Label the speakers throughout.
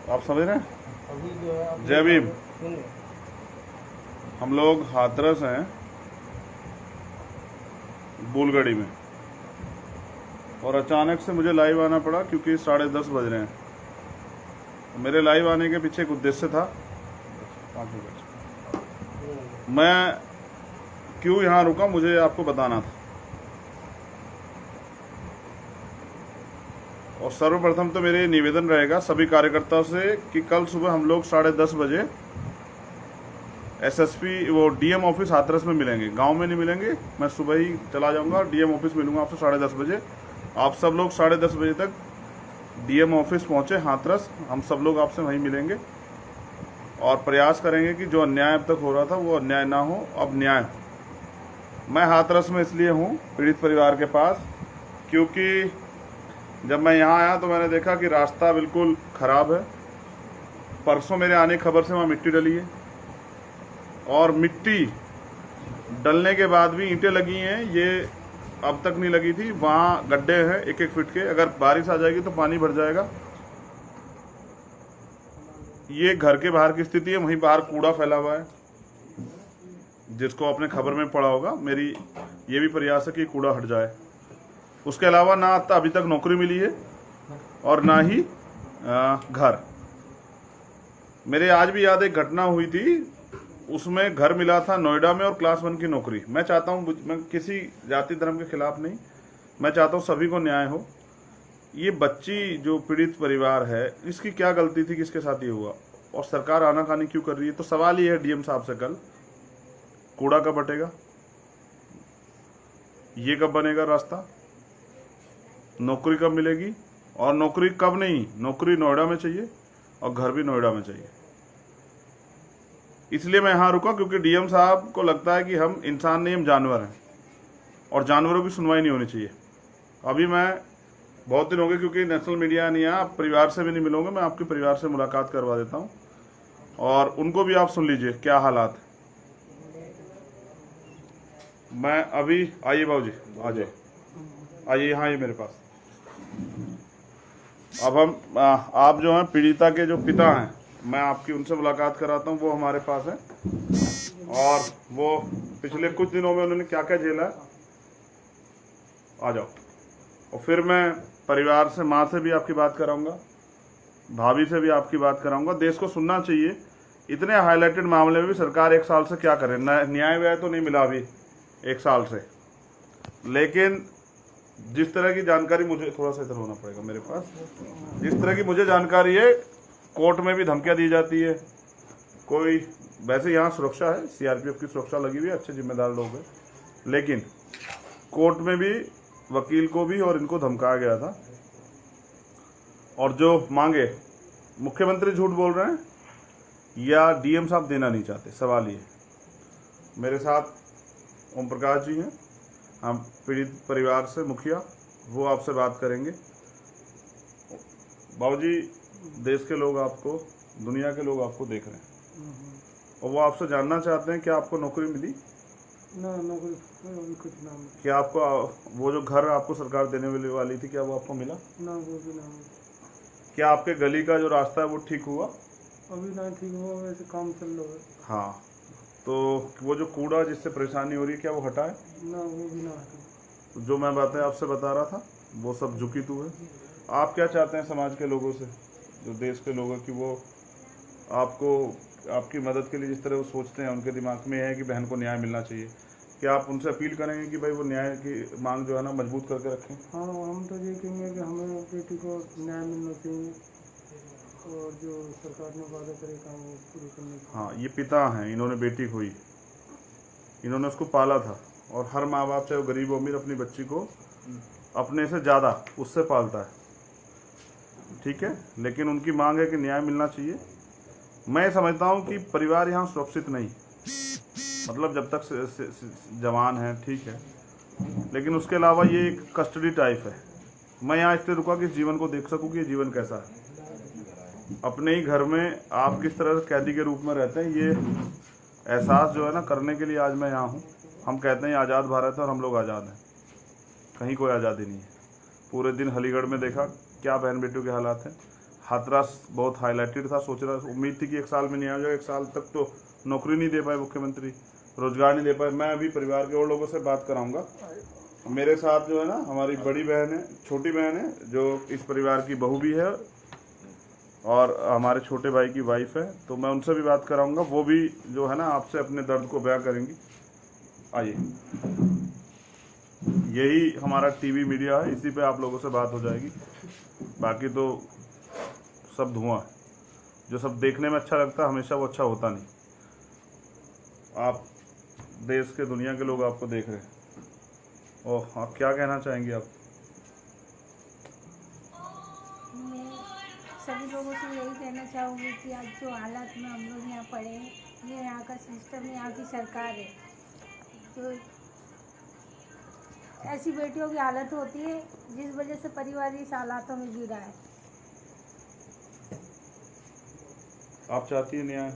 Speaker 1: आप समझ रहे हैं?
Speaker 2: अभी जो है आप
Speaker 1: जय भीम।
Speaker 2: सुनिए।
Speaker 1: हम लोग हाथरस हैं बुलगड़ी में, और अचानक से मुझे लाइव आना पड़ा क्योंकि 10:30 बज रहे हैं। मेरे लाइव आने के पीछे एक उद्देश्य था। 5 मिनट मैं क्यों यहाँ रुका, मुझे आपको बताना था। और सर्वप्रथम तो मेरे निवेदन रहेगा सभी कार्यकर्ताओं से कि कल सुबह हम लोग 10:30 बजे एसएसपी वो डीएम ऑफिस हाथरस में मिलेंगे। गांव में नहीं मिलेंगे, मैं सुबह ही चला जाऊंगा, डीएम ऑफिस मिलूंगा आपसे 10:30 बजे। आप सब लोग 10:30 बजे तक डीएम ऑफिस पहुंचे हाथरस, हम सब लोग आपसे वहीं मिलेंगे और प्रयास करेंगे कि जो अन्याय अब तक हो रहा था वो अन्याय ना हो, अब न्याय। मैं हाथरस में इसलिए हूँ पीड़ित परिवार के पास क्योंकि जब मैं यहाँ आया तो मैंने देखा कि रास्ता बिल्कुल ख़राब है। परसों मेरे आने की खबर से वहाँ मिट्टी डली है, और मिट्टी डलने के बाद भी ईंटें लगी हैं, ये अब तक नहीं लगी थी। वहाँ गड्ढे हैं 1-1 फीट के, अगर बारिश आ जाएगी तो पानी भर जाएगा। ये घर के बाहर की स्थिति है, वहीं बाहर कूड़ा फैला हुआ है, जिसको आपने खबर में पढ़ा होगा। मेरी ये भी प्रयास है कि कूड़ा हट जाए। उसके अलावा ना अभी तक नौकरी मिली है और ना ही घर। मेरे आज भी याद एक घटना हुई थी, उसमें घर मिला था नोएडा में और क्लास 1 की नौकरी। मैं चाहता हूँ, मैं किसी जाति धर्म के खिलाफ नहीं, मैं चाहता हूँ सभी को न्याय हो। ये बच्ची जो पीड़ित परिवार है, इसकी क्या गलती थी, किसके साथ ये हुआ, और सरकार आनाकानी क्यों कर रही है? तो सवाल ये है डीएम साहब से, कल कूड़ा कब हटेगा, ये कब बनेगा रास्ता, नौकरी कब मिलेगी, और नौकरी कब नहीं, नौकरी नोएडा में चाहिए और घर भी नोएडा में चाहिए। इसलिए मैं यहाँ रुका क्योंकि डीएम साहब को लगता है कि हम इंसान नहीं, हम जानवर हैं, और जानवरों की सुनवाई नहीं होनी चाहिए। अभी मैं बहुत दिन हो गए क्योंकि नेशनल मीडिया नहीं आया, आप परिवार से भी नहीं मिलोगे, मैं आपके परिवार से मुलाकात करवा देता हूँ और उनको भी आप सुन लीजिए क्या हालात है। मैं अभी, आइए बाबू जी, आ जाइए, आइए यहाँ, आइए मेरे पास। अब हम आप जो हैं पीड़िता के जो पिता हैं, मैं आपकी उनसे मुलाकात कराता हूँ। वो हमारे पास है और वो पिछले कुछ दिनों में उन्होंने क्या क्या झेला है, आ जाओ। और फिर मैं परिवार से, माँ से भी आपकी बात कराऊंगा, भाभी से भी आपकी बात कराऊंगा। देश को सुनना चाहिए, इतने हाईलाइटेड मामले में भी सरकार 1 साल से क्या करे। न्याय व्याय तो नहीं मिला अभी 1 साल से, लेकिन जिस तरह की जानकारी मुझे, थोड़ा सा इधर होना पड़ेगा मेरे पास, जिस तरह की मुझे जानकारी है, कोर्ट में भी धमकियां दी जाती है। कोई, वैसे यहाँ सुरक्षा है, सीआरपीएफ की सुरक्षा लगी हुई है, अच्छे जिम्मेदार लोग हैं, लेकिन कोर्ट में भी वकील को भी और इनको धमकाया गया था। और जो मांगे, मुख्यमंत्री झूठ बोल रहे हैं या डीएम साहब देना नहीं चाहते, सवाल ये। मेरे साथ ओम प्रकाश जी हैं, हम पीड़ित परिवार से मुखिया, वो आपसे बात करेंगे। बाबूजी, देश के लोग आपको, दुनिया के लोग आपको देख रहे हैं और वो आपसे जानना चाहते हैं कि आपको नौकरी मिली
Speaker 2: ना नौकरी अभी कुछ ना मिला।
Speaker 1: क्या आपको वो जो घर आपको सरकार देने वाली थी, क्या वो आपको मिला?
Speaker 2: ना, वो भी ना मिला।
Speaker 1: क्या आपके गली का जो रास्ता है वो ठीक हुआ?
Speaker 2: अभी ना ठीक हुआ, वैसे काम चल रहा है।
Speaker 1: हाँ, तो वो जो कूड़ा जिससे परेशानी हो रही है, क्या वो हटा है?
Speaker 2: ना, वो भी ना हटा।
Speaker 1: तो जो मैं बातें आपसे बता रहा था वो सब झुकी तू है। आप क्या चाहते हैं समाज के लोगों से, जो देश के लोग हैं, कि वो आपको, आपकी मदद के लिए जिस तरह वो सोचते हैं, उनके दिमाग में है कि बहन को न्याय मिलना चाहिए, क्या आप उनसे अपील करेंगे कि भाई वो न्याय की मांग जो है ना मजबूत करके रखें?
Speaker 2: हाँ, हम तो ये कहेंगे कि हमें बेटी को न्याय मिलना चाहिए और जो सरकार ने वादा करे काम वो पूरी करनी चाहिए।
Speaker 1: हाँ, ये पिता हैं, इन्होंने बेटी खोई, इन्होंने उसको पाला था, और हर माँ बाप चाहे वो गरीब हो अमीर अपनी बच्ची को अपने से ज़्यादा उससे पालता है, ठीक है। लेकिन उनकी मांग है कि न्याय मिलना चाहिए। मैं समझता हूँ कि परिवार यहाँ सुरक्षित नहीं, मतलब जब तक जवान है ठीक है, लेकिन उसके अलावा ये एक कस्टडी टाइप है। मैं यहाँ इसलिए रुका कि इस जीवन को देख सकूँ कि ये जीवन कैसा है। अपने ही घर में आप किस तरह से कैदी के रूप में रहते हैं, ये एहसास जो है ना करने के लिए आज मैं यहाँ हूँ। हम कहते हैं आज़ाद भारत है और हम लोग आज़ाद हैं, कहीं कोई आज़ादी नहीं है। पूरे दिन अलीगढ़ में देखा क्या बहन बेटियों के हालात हैं। हाथरस बहुत हाईलाइटेड था, उम्मीद थी कि 1 साल में नहीं आ जाएगा। 1 साल तक तो नौकरी नहीं दे पाए मुख्यमंत्री, रोजगार नहीं दे पाए। मैं अभी परिवार के और लोगों से बात कराऊंगा। मेरे साथ जो है ना हमारी बड़ी बहन है, छोटी बहन है, जो इस परिवार की बहू भी है, और हमारे छोटे भाई की वाइफ है। तो मैं उनसे भी बात कराऊंगा, वो भी जो है ना आपसे अपने दर्द को बयां करेंगी। आइए, यही हमारा टीवी मीडिया है, इसी पे आप लोगों से बात हो जाएगी। बाकी तो सब धुआं है। जो सब देखने में अच्छा लगता है हमेशा वो अच्छा होता नहीं। आप देश के, दुनिया के लोग आपको देख रहे हैं। ओह, आप क्या कहना चाहेंगे आप?
Speaker 3: मैं सभी लोगों से यही कहना चाहूँगी कि आज जो हालात में हम लोग यहाँ पड़े हैं, ये यहाँ का सिस्टम है, यहाँ की सरकार है जो ऐसी बेटियों की हालत होती है जिस वजह से परिवार इस हालातों में जी रहा है।
Speaker 1: आप चाहती हैं न्याय?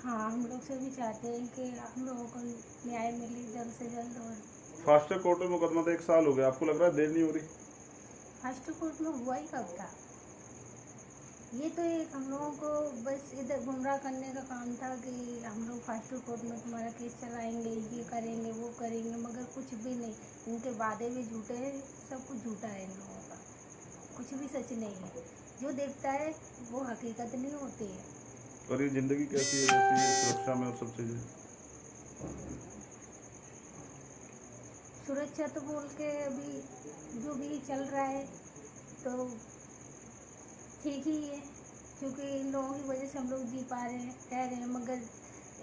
Speaker 3: हाँ, हम लोग से भी चाहते हैं कि हम लोगों को न्याय मिले जल्द से जल्द। और
Speaker 1: फास्ट ट्रैक कोर्ट में मुकदमा तो 1 साल हो गया, आपको लग रहा है देर नहीं हो रही?
Speaker 3: फर्स्ट कोर्ट में हुआ ही कब था? ये तो एक हम लोगों को बस इधर गुमराह करने का काम था कि हम लोग फास्ट कोर्ट में तुम्हारा केस चलाएंगे, ये करेंगे, वो करेंगे, मगर कुछ भी नहीं। इनके वादे भी झूठे हैं, सब कुछ झूठा है इन लोगों का, कुछ भी सच नहीं है। जो देखता है वो हकीकत नहीं होती है।
Speaker 1: और ये जिंदगी कैसी है जैसी है, सुरक्षा में और सब चीजें?
Speaker 3: सुरक्षा तो बोल के अभी जो भी चल रहा है तो ठीक ही है, क्योंकि इन लोगों की वजह से हम लोग जी पा रहे हैं, रह रहे हैं। मगर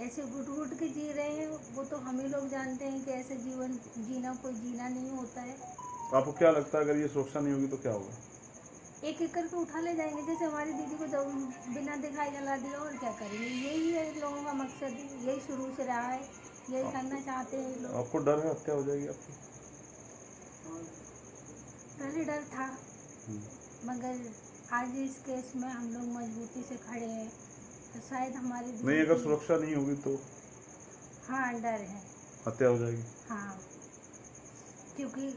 Speaker 3: ऐसे घुट घुट के जी रहे हैं, वो तो हम ही लोग जानते हैं कि ऐसे जीवन जीना कोई जीना नहीं होता है।
Speaker 1: आपको क्या लगता है अगर ये सुरक्षा नहीं होगी तो क्या होगा?
Speaker 3: एक एक करके उठा ले जाएंगे, जैसे हमारी दीदी को जब बिना दिखाई जला दिया, और क्या करेंगे। यही है इन लोगों का मकसद, यही शुरू से रहा है, यही करना चाहते हैं लोग।
Speaker 1: आपको डर है हत्या हो जाएगी आपकी?
Speaker 3: पहले डर था, मगर आज इस केस में हम लोग मजबूती से खड़े हैं, तो शायद हमारी
Speaker 1: नहीं, अगर सुरक्षा नहीं होगी तो
Speaker 3: हाँ डर है,
Speaker 1: हत्या हो जाएगी।
Speaker 3: हाँ, क्योंकि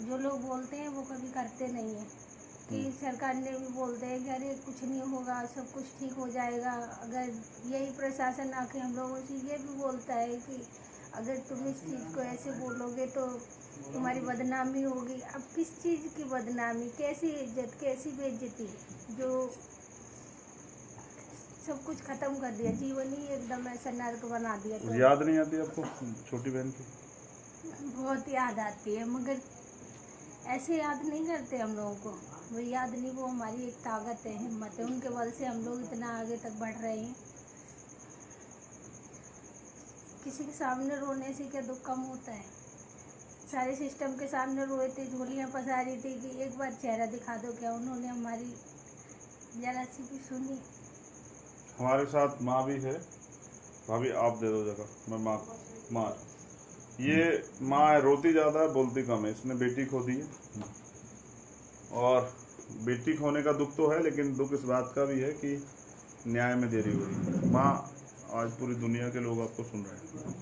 Speaker 3: जो लोग बोलते हैं वो कभी करते नहीं है। कि सरकार ने भी बोलते हैं कि अरे कुछ नहीं होगा, सब कुछ ठीक हो जाएगा। अगर यही प्रशासन आके हम लोगों से ये भी बोलता है कि अगर तुम इस चीज़ को ऐसे बोलोगे तो तुम्हारी बदनामी होगी। अब किस चीज़ की बदनामी, कैसी इज्जत, कैसी बेइज्जती, जो सब कुछ खत्म कर दिया, जीवन ही एकदम ऐसा नर्क बना दिया। तो
Speaker 1: याद नहीं आती आपको छोटी बहन की?
Speaker 3: बहुत याद आती है, मगर ऐसे याद नहीं करते हम लोगों को। वो याद नहीं, वो हमारी एक ताकत है, हिम्मत है, उनके बल से हम लोग इतना आगे तक बढ़ रहे हैं। किसी के सामने रोने से क्या दुख कम होता है? सारे सिस्टम के सामने रोए थे, झोलियाँ पसा रही थी कि एक बार चेहरा दिखा दो। क्या उन्होंने हमारी जरा सी भी सुनी?
Speaker 1: हमारे साथ माँ भी है। भाभी आप दे दो जगह, मैं माँ ये माँ है, रोती ज़्यादा है, बोलती कम है। इसने बेटी खो दी है, और बेटी खोने का दुख तो है, लेकिन दुख इस बात का भी है कि न्याय में देरी हो रही है। माँ, आज पूरी दुनिया के लोग आपको सुन रहे हैं,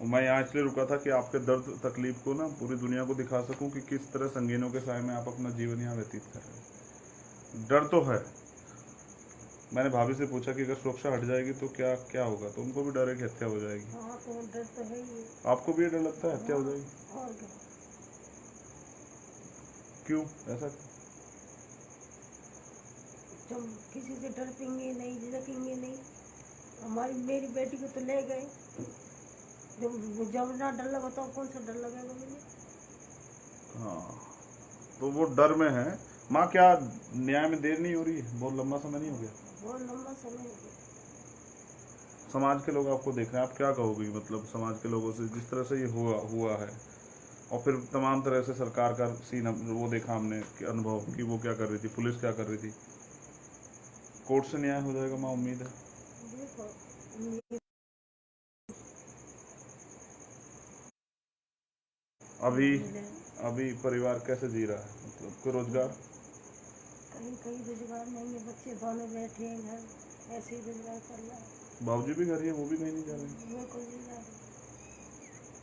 Speaker 1: और मैं यहाँ इसलिए रुका था कि आपके दर्द तकलीफ को ना पूरी दुनिया को दिखा सकूं कि किस तरह संगीनों के साए में आप अपना जीवन यहाँ व्यतीत कर रहे हैं। डर तो है। मैंने भाभी से पूछा कि अगर सुरक्षा हट जाएगी तो क्या क्या होगा, तो उनको भी डर है कि हत्या हो जाएगी।
Speaker 3: हाँ, तो डर तो है ही।
Speaker 1: आपको भी ये डर लगता है हत्या हो जाएगी?
Speaker 3: और क्या?
Speaker 1: क्यों ऐसा?
Speaker 2: जब किसी से डरेंगे नहीं, झिझकेंगे नहीं। मेरी बेटी को तो ले गए, जब ना डर लगा तो कौन सा डर लगेगा मुझे?
Speaker 1: हाँ, तो वो डर में है। माँ, क्या न्याय में देर नहीं हो रही है? बहुत लंबा समय नहीं हो गया?
Speaker 2: बहुत लंबा समय हो गया।
Speaker 1: समाज के लोग आपको देख रहे हैं, आप क्या कहोगे? मतलब समाज के लोगों से जिस तरह से ये हुआ है, और फिर तमाम तरह से सरकार का सीन वो देखा हमने, अनुभव कि वो क्या कर रही थी, पुलिस क्या कर रही थी। कोर्ट से न्याय हो जाएगा माँ, उम्मीद है?
Speaker 2: देखो,
Speaker 1: अभी परिवार कैसे जी रहा है? मतलब कोई रोजगार?
Speaker 2: कहीं कहीं रोजगार नहीं है, बच्चे दोनों बैठे हैं घर, ऐसे ही रोजगार चल रहा है।
Speaker 1: बाबूजी भी घर ही है, वो भी कहीं नहीं जा रहे हैं?
Speaker 2: वो कोई नहीं जा रहा।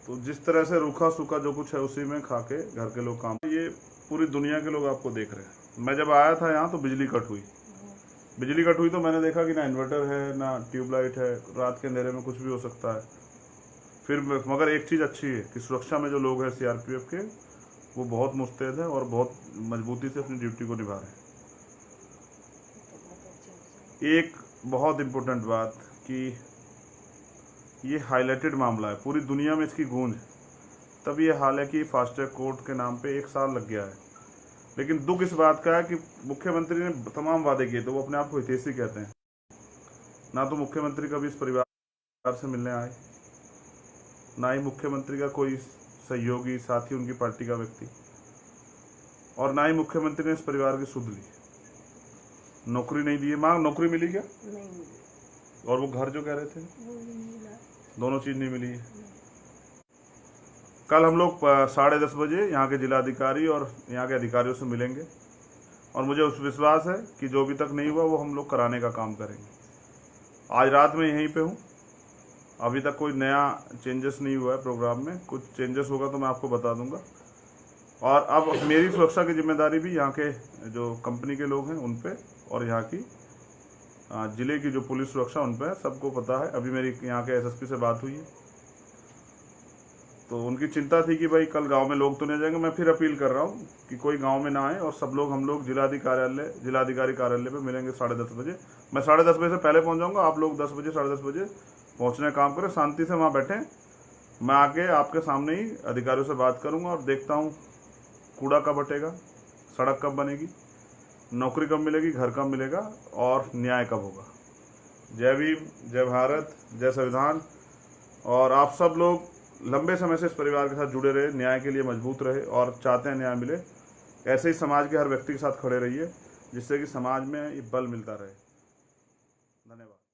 Speaker 1: तो जिस तरह से रूखा सूखा जो कुछ है उसी में खा के घर के लोग काम, ये पूरी दुनिया के लोग आपको देख रहे हैं। मैं जब आया था यहाँ तो बिजली कट हुई तो मैंने देखा कि ना इन्वर्टर है ना ट्यूबलाइट है, रात के अंधेरे में कुछ भी हो सकता है। फिर मगर एक चीज़ अच्छी है कि सुरक्षा में जो लोग हैं सीआरपीएफ के, वो बहुत मुस्तैद है और बहुत मजबूती से अपनी ड्यूटी को निभा रहे हैं। एक बहुत इम्पोर्टेंट बात कि ये हाईलाइटेड मामला है, पूरी दुनिया में इसकी गूंज, तब ये हाल है कि फास्ट ट्रैक कोर्ट के नाम पे 1 साल लग गया है। लेकिन दुख इस बात का है कि मुख्यमंत्री ने तमाम वादे किए, तो वो अपने आप को हितैषी कहते हैं। ना तो मुख्यमंत्री कभी इस परिवार से मिलने आए, ना ही मुख्यमंत्री का कोई सहयोगी साथी उनकी पार्टी का व्यक्ति, और ना ही मुख्यमंत्री ने इस परिवार की सुध ली। नौकरी नहीं दी है। माँ, नौकरी मिली क्या?
Speaker 2: नहीं मिली।
Speaker 1: और वो घर जो कह रहे थे,
Speaker 2: वो भी मिला।
Speaker 1: दोनों चीज नहीं मिली है। कल हम लोग 10:30 बजे यहाँ के जिलाधिकारी और यहाँ के अधिकारियों से मिलेंगे, और मुझे उस विश्वास है कि जो अभी तक नहीं हुआ वो हम लोग कराने का काम करेंगे। आज रात में यहीं पे हूँ, अभी तक कोई नया चेंजेस नहीं हुआ है प्रोग्राम में। कुछ चेंजेस होगा तो मैं आपको बता दूंगा। और अब मेरी सुरक्षा की जिम्मेदारी भी यहाँ के जो कंपनी के लोग हैं उन पे, और यहाँ की जिले की जो पुलिस सुरक्षा उन पे है, सबको पता है। अभी मेरी यहाँ के एसएसपी से बात हुई है, तो उनकी चिंता थी कि भाई कल गांव में लोग तो नहीं जाएंगे। मैं फिर अपील कर रहा हूँ कि कोई गांव में ना आए, और सब लोग हम लोग जिलाधिकारी कार्यालय पे मिलेंगे 10:30 बजे। मैं 10:30 बजे से पहले पहुँच जाऊँगा, आप लोग 10 बजे 10:30 बजे पहुँचने का काम करें, शांति से वहाँ बैठें। मैं आके आपके सामने ही अधिकारियों से बात करूँगा और देखता हूँ कूड़ा कब हटेगा, सड़क कब बनेगी, नौकरी कब मिलेगी, घर कब मिलेगा, और न्याय कब होगा। जय भीम, जय भारत, जय संविधान। और आप सब लोग लंबे समय से इस परिवार के साथ जुड़े रहे, न्याय के लिए मजबूत रहे और चाहते हैं न्याय मिले। ऐसे ही समाज के हर व्यक्ति के साथ खड़े रहिए, जिससे कि समाज में ये बल मिलता रहे। धन्यवाद।